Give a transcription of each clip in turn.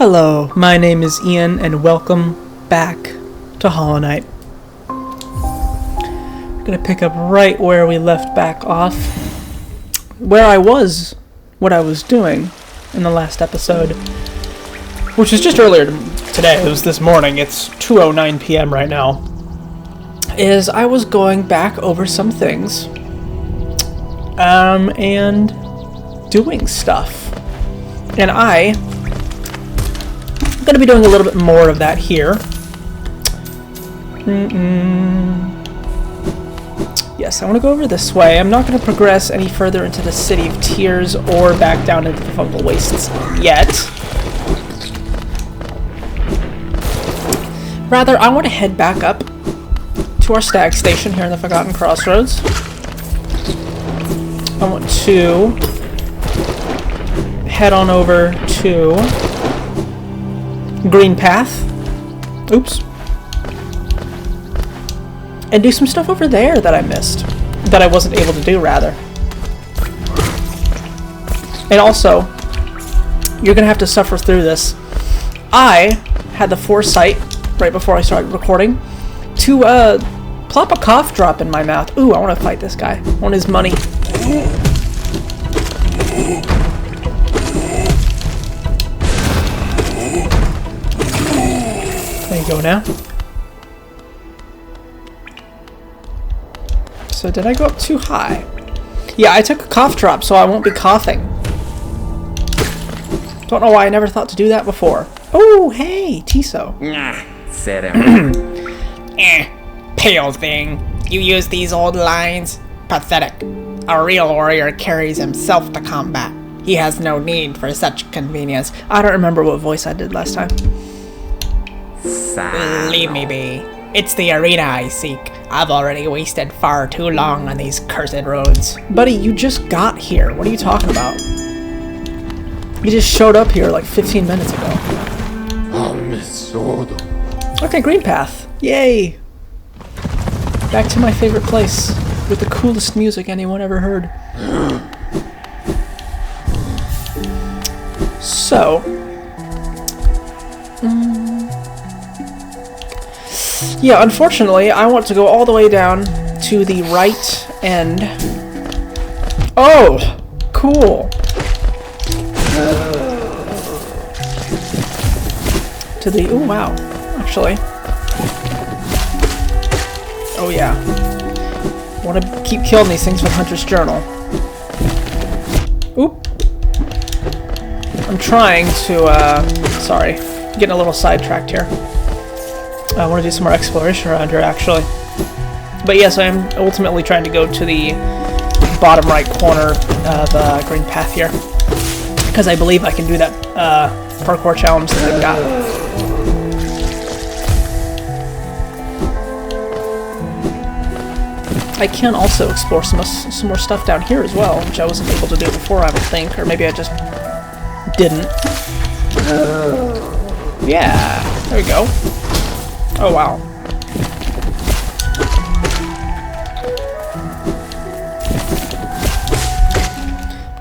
Hello, my name is Ian, and welcome back to Hollow Knight. I'm gonna pick up right where we left back off, where I was, what I was doing in the last episode, which is just earlier today. It was this morning. It's 2:09 p.m. right now. Is I was going back over some things, and doing stuff, and I'm going to be doing a little bit more of that here. Yes, I want to go over this way. I'm not going to progress any further into the City of Tears or back down into the Fungal Wastes yet. Rather, I want to head back up to our stag station here in the Forgotten Crossroads. I want to head on over to Green Path. Oops. And do some stuff over there that I missed. That I wasn't able to do, rather. And also, you're going to have to suffer through this. I had the foresight, right before I started recording, to plop a cough drop in my mouth. Ooh, I want to fight this guy. I want his money. There you go now. So did I go up too high? Yeah, I took a cough drop so I won't be coughing. Don't know why I never thought to do that before. Oh, hey, Tiso. Said him. Pale thing. You use these old lines? Pathetic. A real warrior carries himself to combat. He has no need for such convenience. I don't remember what voice I did last time. Leave me be. It's the arena I seek. I've already wasted far too long on these cursed roads. Buddy, you just got here. What are you talking about? You just showed up here like 15 minutes ago. Okay, Green Path. Yay! Back to my favorite place with the coolest music anyone ever heard. So, yeah, unfortunately, I want to go all the way down to the right end. Oh, cool. To the, oh wow, actually. Oh yeah. Want to keep killing these things with Hunter's Journal. Oop. I'm trying to, sorry, getting a little sidetracked here. I want to do some more exploration around here, actually. But yes, I am ultimately trying to go to the bottom right corner of Green Path here. Because I believe I can do that parkour challenge that they've got. I can also explore some more stuff down here as well, which I wasn't able to do before, I would think. Or maybe I just didn't. Yeah, there we go. Oh, wow.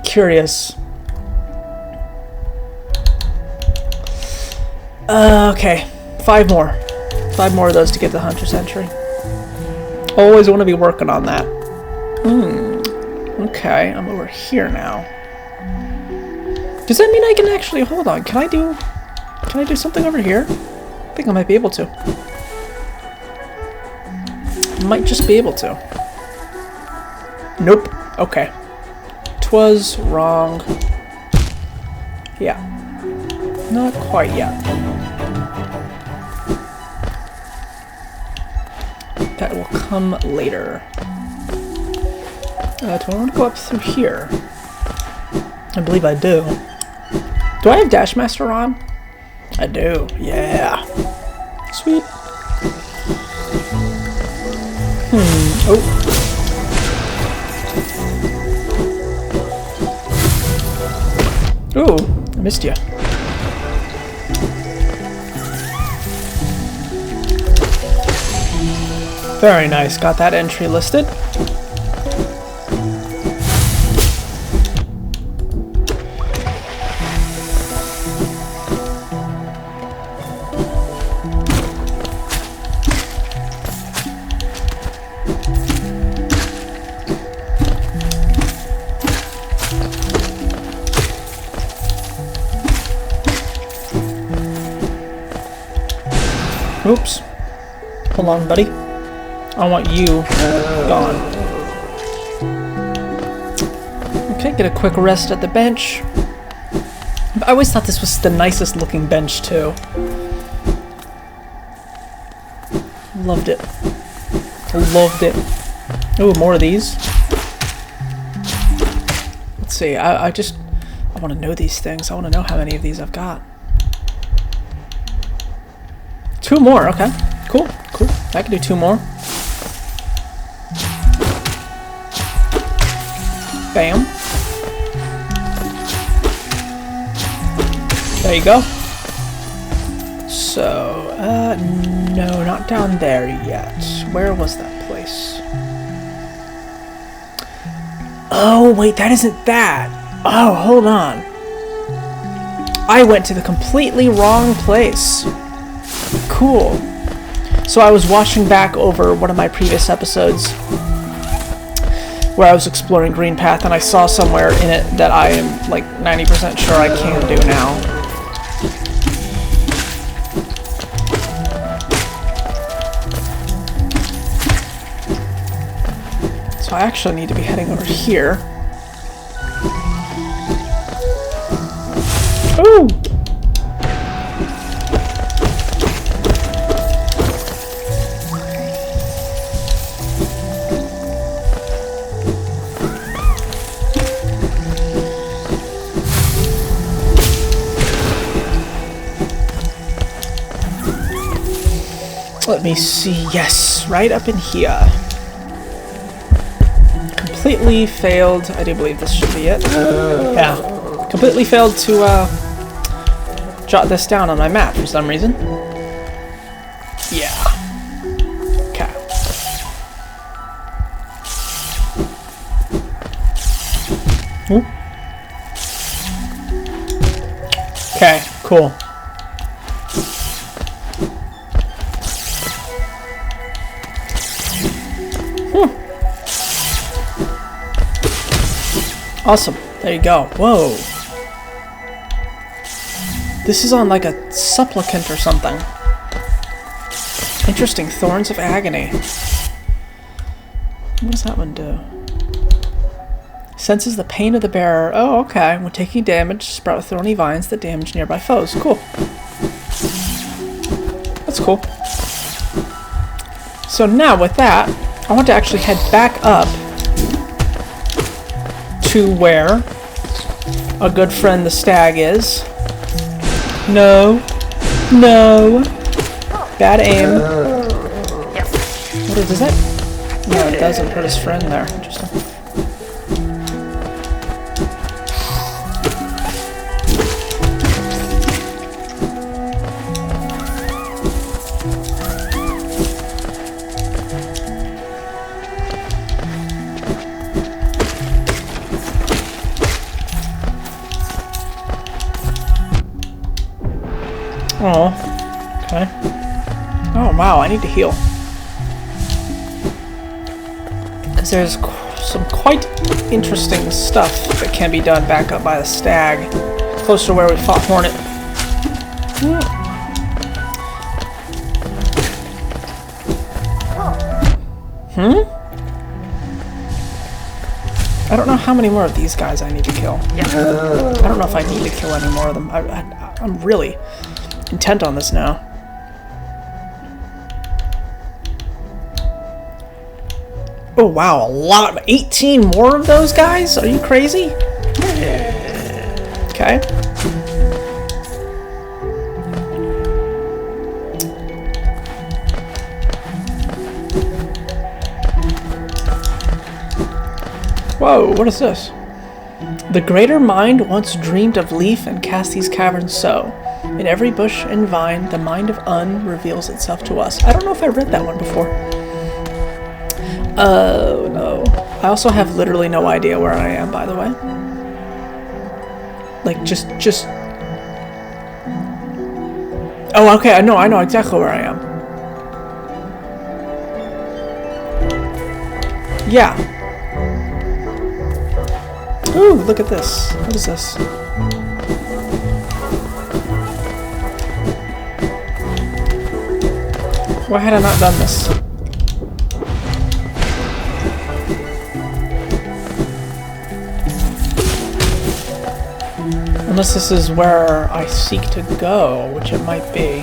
Curious. Okay. 5 more. 5 more of those to get the Hunter's Entry. Always want to be working on that. Okay, I'm over here now. Does that mean I can actually... Hold on, can I do something over here? I think I might be able to. Might just be able to. Nope. Okay. 'Twas wrong. Yeah. Not quite yet. That will come later. Do I want to go up through here? I believe I do. Do I have Dashmaster on? I do. Yeah. Sweet. Oh. Ooh, I missed you. Very nice. Got that entry listed. Oops. Hold on, buddy. I want you gone. Okay, get a quick rest at the bench. I always thought this was the nicest looking bench, too. Loved it. Loved it. Ooh, more of these. Let's see, I want to know these things. I want to know how many of these I've got. 2 more, okay. Cool, cool. I can do 2 more. Bam. There you go. So, no, not down there yet. Where was that place? Oh, wait, that isn't that. Oh, hold on. I went to the completely wrong place. Cool. So I was watching back over one of my previous episodes where I was exploring Green Path, and I saw somewhere in it that I am like 90% sure I can do now. So I actually need to be heading over here. Ooh! Let me see. Yes, right up in here. Completely failed. I do believe this should be it. Yeah. Completely failed to jot this down on my map for some reason. Yeah. Okay. Ooh. Okay, cool. Awesome. There you go. Whoa. This is on like a supplicant or something. Interesting. Thorns of Agony. What does that one do? Senses the pain of the bearer. Oh, okay. When taking damage, sprout with thorny vines that damage nearby foes. Cool. That's cool. So now with that, I want to actually head back up to where a good friend the stag is. No. No. Bad aim. What does that? No, it doesn't hurt his friend there. Interesting. Oh, okay. Oh, wow, I need to heal. Because there's some quite interesting stuff that can be done back up by the stag, close to where we fought Hornet. I don't know how many more of these guys I need to kill. I don't know if I need to kill any more of them. I'm really intent on this now. Oh wow, a lot of 18 more of those guys? Are you crazy? Okay. Whoa, what is this? The greater mind once dreamed of leaf and cast these caverns so. In every bush and vine, the mind of Un reveals itself to us. I don't know if I read that one before. Oh, no. I also have literally no idea where I am, by the way. Like, just... Oh, okay, I know exactly where I am. Yeah. Ooh, look at this. What is this? Why had I not done this? Unless this is where I seek to go, which it might be.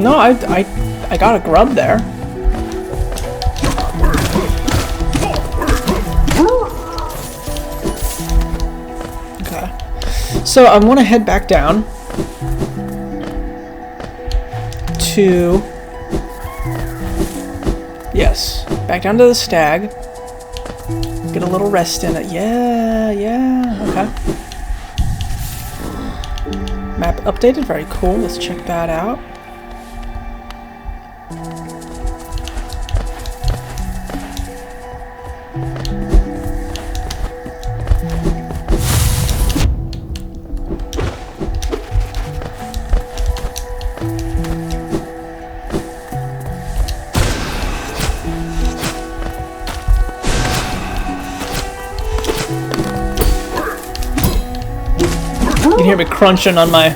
No, I got a grub there. Okay. So I want to head back down to... Yes, back down to the stag. Get a little rest in it. Yeah, okay. Map updated, very cool. Let's check that out. You can hear me crunching on my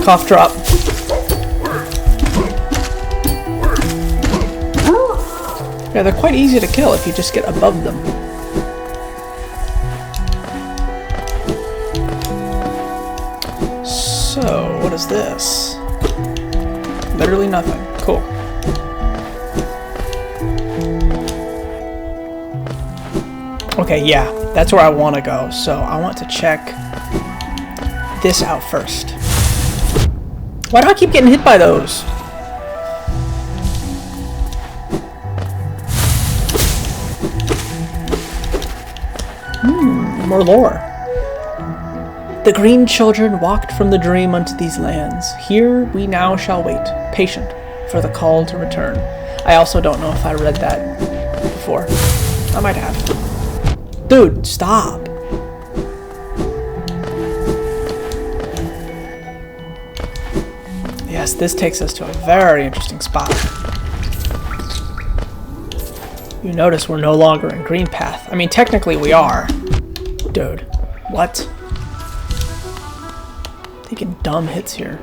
cough drop. Yeah, they're quite easy to kill if you just get above them. So, what is this? Literally nothing. Cool. Okay, yeah, that's where I want to go. So, I want to check this out first. Why do I keep getting hit by those? More lore. The green children walked from the dream unto these lands. Here we now shall wait, patient, for the call to return. I also don't know if I read that before. I might have. Dude, stop. Yes, this takes us to a very interesting spot. You notice we're no longer in Green Path. I mean, technically we are. Dude, what? Taking dumb hits here.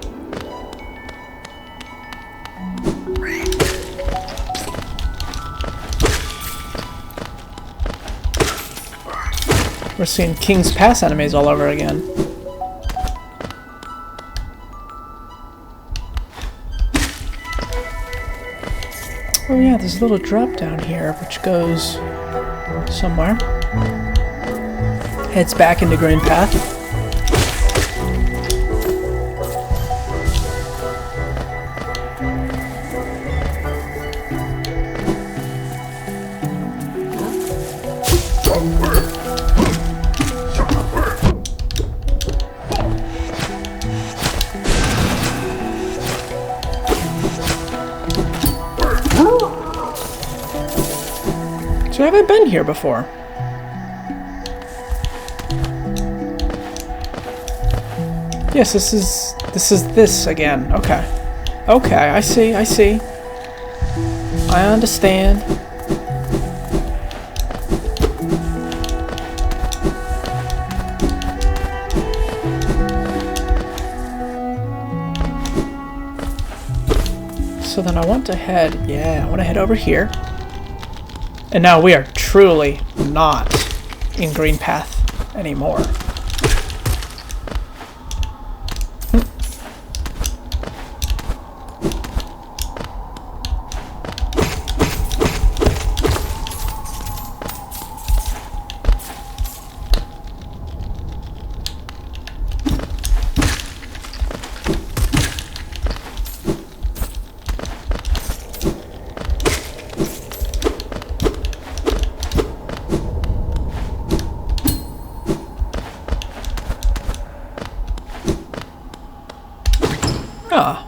We're seeing King's Pass enemies all over again. Oh yeah, there's a little drop down here which goes somewhere. Heads back into Green Path. So have I been here before? Yes, this is this again. Okay. Okay, I see. I understand. So then I want to head, I want to head over here. And now we are truly not in Green Path anymore. Ah.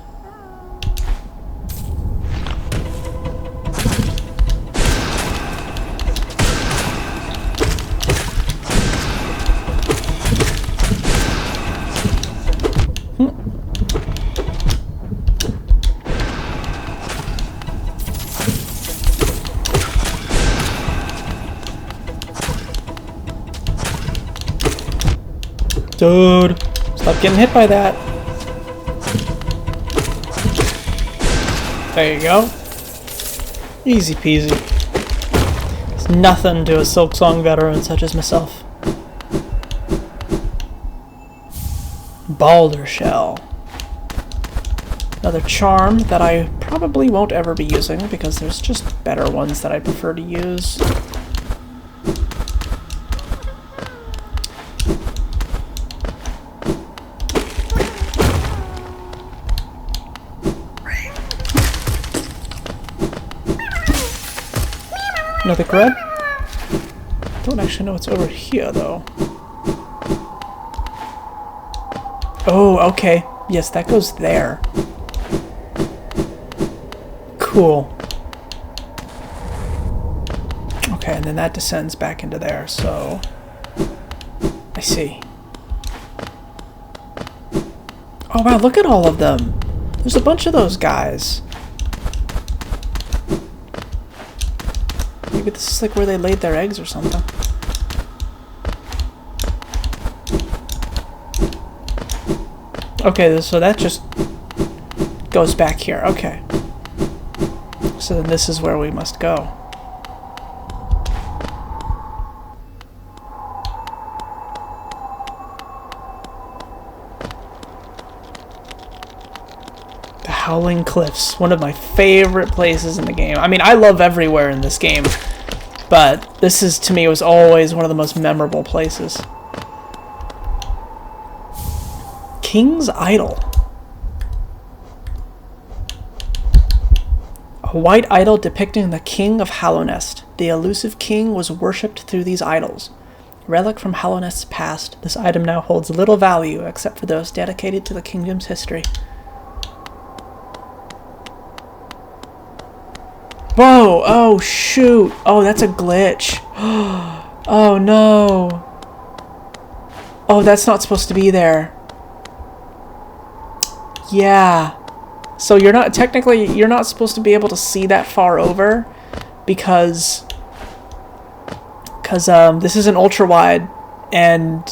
Dude, stop getting hit by that. There you go. Easy peasy. It's nothing to a Silksong veteran such as myself. Balder Shell. Another charm that I probably won't ever be using because there's just better ones that I prefer to use. Another grub? Don't actually know what's over here though. Oh, okay. Yes, that goes there. Cool. Okay, and then that descends back into there, so... I see. Oh wow, look at all of them! There's a bunch of those guys. Maybe this is like where they laid their eggs or something. Okay, so that just goes back here. Okay. So then this is where we must go. The Howling Cliffs, one of my favorite places in the game. I mean, I love everywhere in this game, but this is, to me, was always one of the most memorable places. King's Idol. A white idol depicting the King of Hallownest. The elusive king was worshipped through these idols. Relic from Hallownest's past, this item now holds little value except for those dedicated to the kingdom's history. Whoa! Oh, shoot! Oh, that's a glitch. Oh, no. Oh, that's not supposed to be there. Yeah. So you're not, technically, you're not supposed to be able to see that far over because this is an ultra-wide, and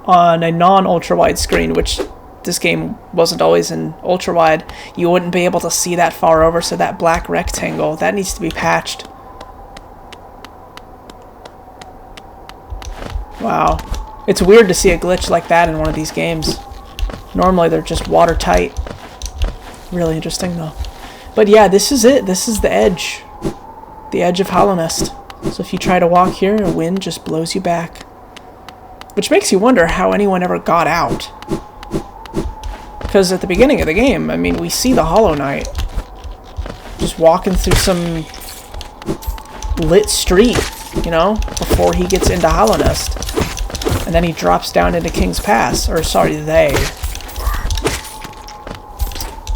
on a non-ultra-wide screen, which this game wasn't always in ultra-wide, you wouldn't be able to see that far over, so that black rectangle, that needs to be patched. Wow. It's weird to see a glitch like that in one of these games. Normally they're just watertight. Really interesting though. But yeah, this is it. This is the edge. The edge of Hallownest. So if you try to walk here, a wind just blows you back. Which makes you wonder how anyone ever got out. Because at the beginning of the game, I mean, we see the Hollow Knight just walking through some lit street, you know, before he gets into Hallownest. And then he drops down into King's Pass. Or sorry, they.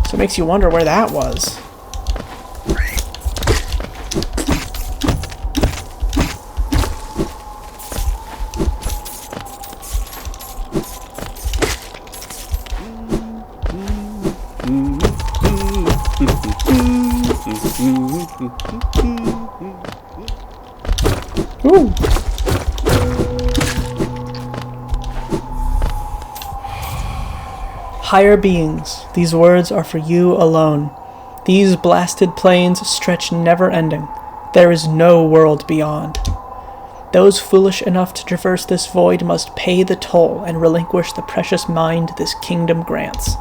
So it makes you wonder where that was. Ooh. Higher beings, these words are for you alone. These blasted plains stretch never-ending. There is no world beyond. Those foolish enough to traverse this void must pay the toll and relinquish the precious mind this kingdom grants.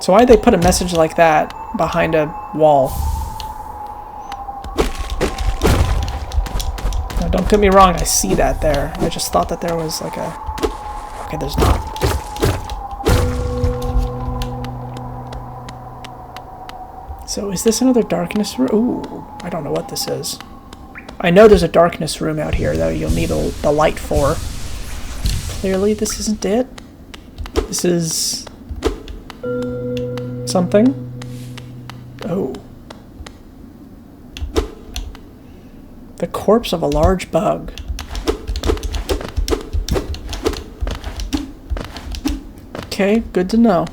So why'd they put a message like that behind a wall? Now, don't get me wrong, I see that there. I just thought that there was like a... Okay, there's not. So is this another darkness room? Ooh, I don't know what this is. I know there's a darkness room out here that you'll need the light for. Clearly this isn't it. This is... something? Oh. The corpse of a large bug. Okay, good to know.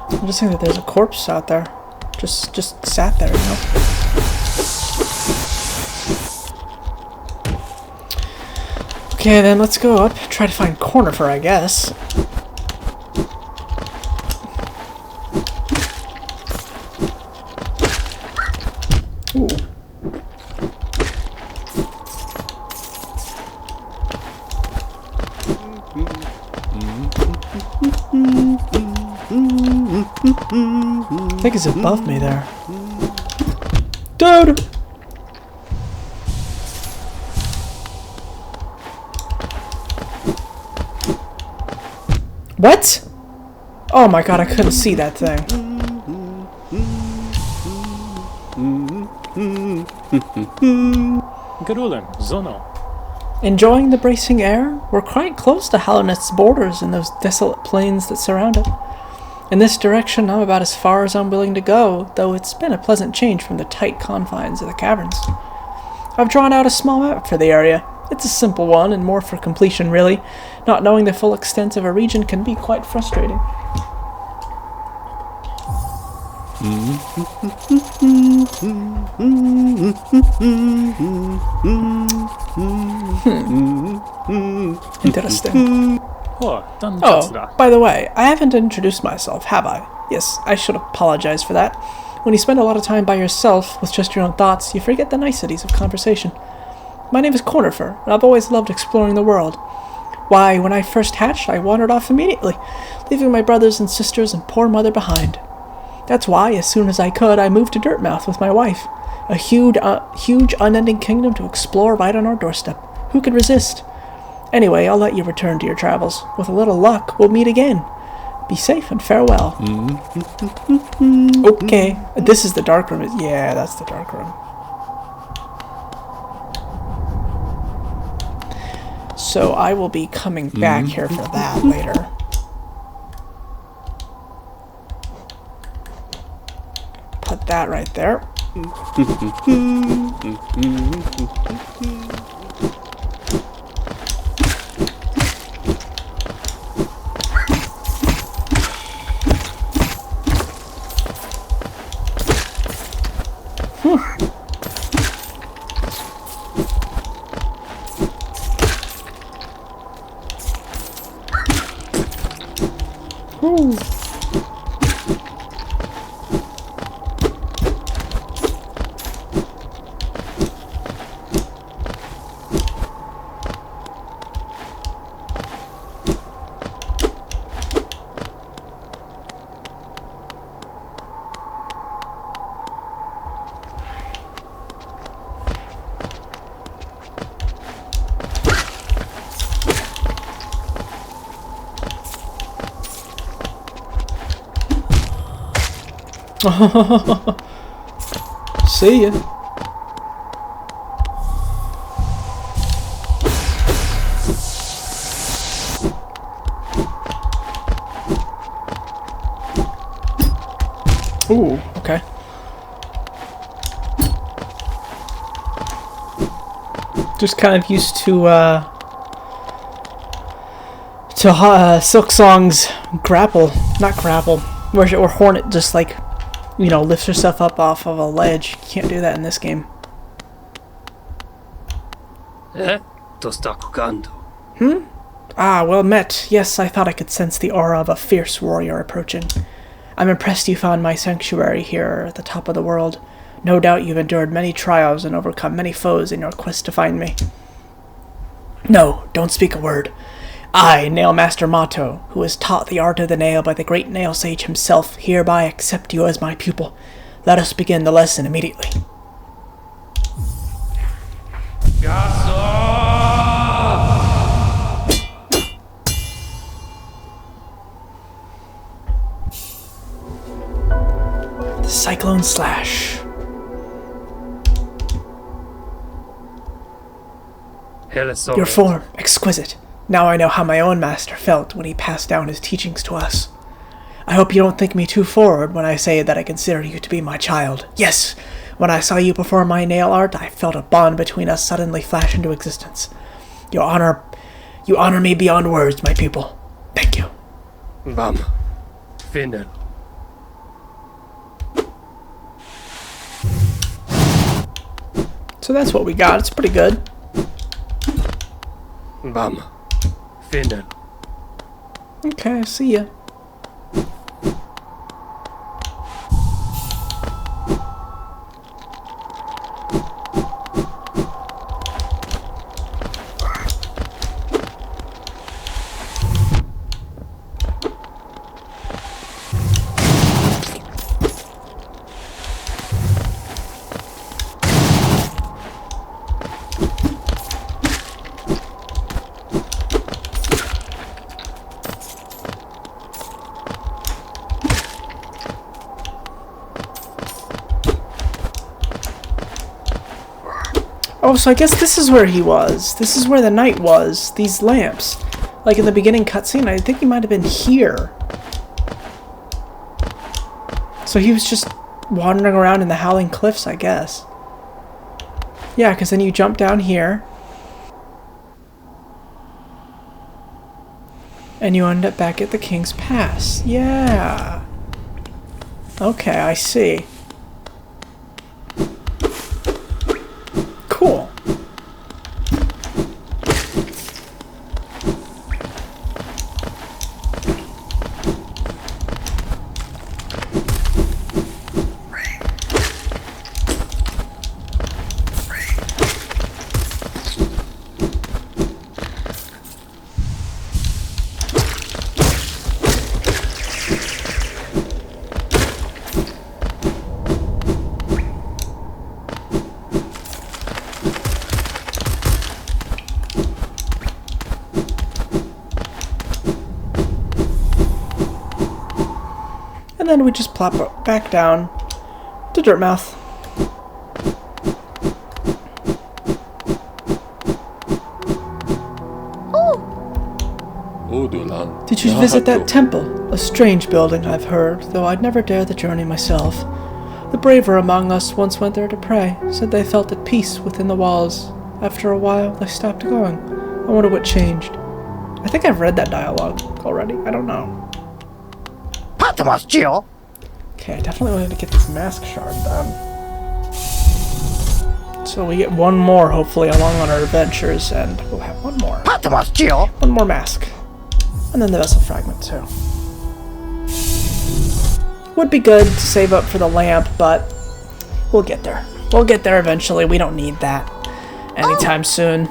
I'm just saying that there's a corpse out there. Just sat there, you know? Okay, then let's go up. Try to find Cornifer, I guess. Ooh. I think he's above me there. Dude! What? Oh my god, I couldn't see that thing. Enjoying the bracing air? We're quite close to Hallownest's borders and those desolate plains that surround it. In this direction, I'm about as far as I'm willing to go, though it's been a pleasant change from the tight confines of the caverns. I've drawn out a small map for the area. It's a simple one, and more for completion, really. Not knowing the full extent of a region can be quite frustrating. Interesting. Oh, by the way, I haven't introduced myself, have I? Yes, I should apologize for that. When you spend a lot of time by yourself, with just your own thoughts, you forget the niceties of conversation. My name is Cornifer, and I've always loved exploring the world. Why, when I first hatched, I wandered off immediately, leaving my brothers and sisters and poor mother behind. That's why, as soon as I could, I moved to Dirtmouth with my wife. A huge, unending kingdom to explore right on our doorstep. Who could resist? Anyway, I'll let you return to your travels. With a little luck, we'll meet again. Be safe and farewell. Okay, this is the dark room. Yeah, that's the dark room. So I will be coming back here for that later. Put that right there. Ooh. See ya. Ooh, okay. Just kind of used to Silksong's grapple, not grapple, where Hornet just like, you know, lifts herself up off of a ledge. You can't do that in this game. Ah, well met. Yes, I thought I could sense the aura of a fierce warrior approaching. I'm impressed you found my sanctuary here at the top of the world. No doubt you've endured many trials and overcome many foes in your quest to find me. No, don't speak a word. I, Nailmaster Mato, who was taught the art of the nail by the great nail sage himself, hereby accept you as my pupil. Let us begin the lesson immediately. The Cyclone Slash. Your form, exquisite. Now I know how my own master felt when he passed down his teachings to us. I hope you don't think me too forward when I say that I consider you to be my child. Yes, when I saw you perform my nail art, I felt a bond between us suddenly flash into existence. You honor me beyond words, my pupil. Thank you. Finel. So that's what we got. It's pretty good. Bam. Vinden. Okay, see ya. Oh, so I guess this is where he was. This is where the knight was. These lamps. Like in the beginning cutscene, I think he might have been here. So he was just wandering around in the Howling Cliffs, I guess. Yeah, because then you jump down here. And you end up back at the King's Pass. Yeah. Okay, I see. Cool. And then we just plop back down to Dirtmouth. Did you visit that temple? A strange building, I've heard, though I'd never dare the journey myself. The braver among us once went there to pray, said they felt at peace within the walls. After a while, they stopped going. I wonder what changed. I think I've read that dialogue already. I don't know. Okay, I definitely wanted to get this mask shard done. So we get one more, hopefully, along on our adventures, and we'll have one more. One more mask. And then the vessel fragment, too. Would be good to save up for the lamp, but we'll get there. We'll get there eventually. We don't need that anytime soon.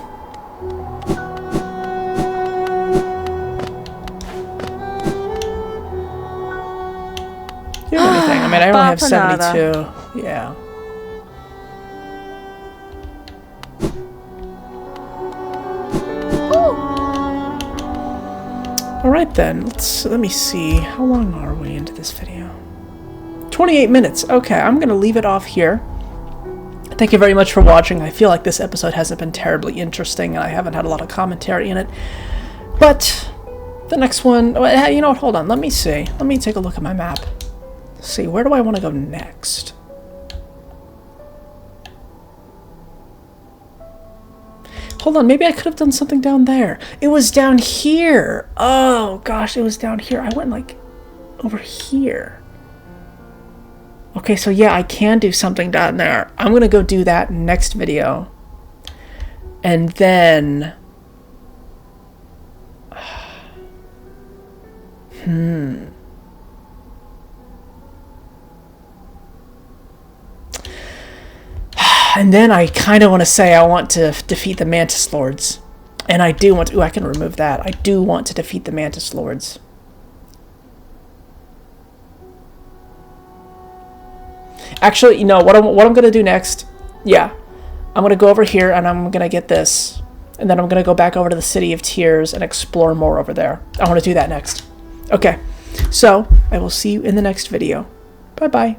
Do anything. I mean, I only have 72. Yeah. Alright then, let me see. How long are we into this video? 28 minutes. Okay, I'm going to leave it off here. Thank you very much for watching. I feel like this episode hasn't been terribly interesting, and I haven't had a lot of commentary in it. But the next one... You know what? Hold on. Let me see. Let me take a look at my map. Let's see, where do I want to go next? Hold on, maybe I could have done something down there. It was down here. Oh, gosh, it was down here. I went, like, over here. Okay, so yeah, I can do something down there. I'm going to go do that next video. And then... And then I kind of want to say I want to defeat the Mantis Lords. And I do want to... Ooh, I can remove that. I do want to defeat the Mantis Lords. Actually, you know, what I'm going to do next... Yeah. I'm going to go over here and I'm going to get this. And then I'm going to go back over to the City of Tears and explore more over there. I want to do that next. Okay. So, I will see you in the next video. Bye-bye.